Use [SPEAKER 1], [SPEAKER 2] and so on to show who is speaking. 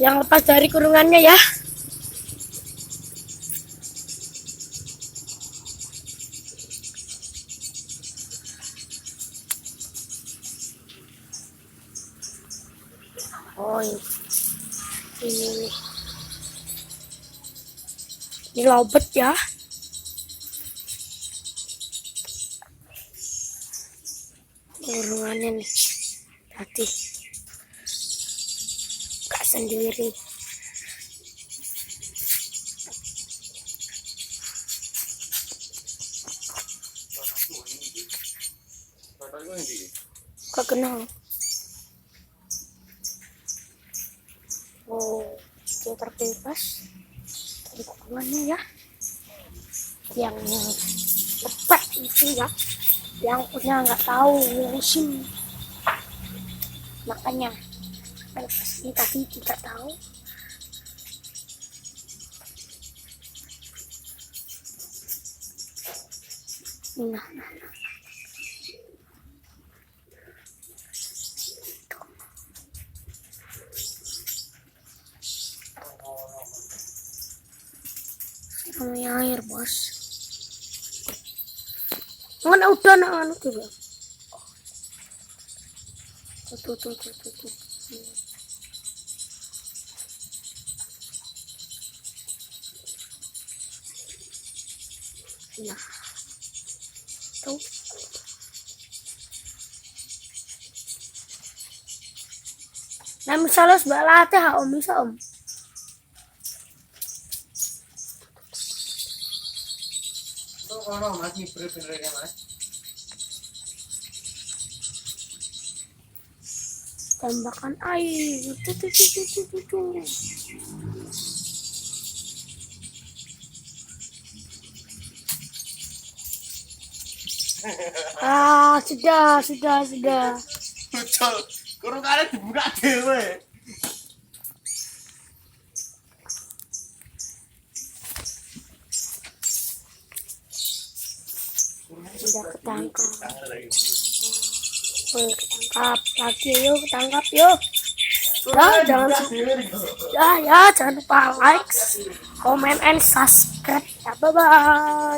[SPEAKER 1] yang lepas dari kurungannya ya. Oh ini lobet ya. Kurungannya nih tadi gak sendiri. Gak kenal. Oh, dia terbebas dari kurungannya ya. Yang lepas itu ya, yang punya nggak tahu ngurusin, makanya lepas ini tadi tidak tahu. Nah. Namanya air bos. Mana udah nak tuh bang. Tuh. Nah, tuh. Nah misalnya sebelah teh om bisa om.
[SPEAKER 2] Kalau masih bener-bener ya mas.
[SPEAKER 1] Tambahkan air. Tuh. Ah, sudah.
[SPEAKER 2] Betul. Kurungannya dibuka dewe.
[SPEAKER 1] Sudah ketangkap. Ketangkap lagi yuk, ketangkap yuk. Jangan lupa like, comment, and subscribe. Ya, bye bye.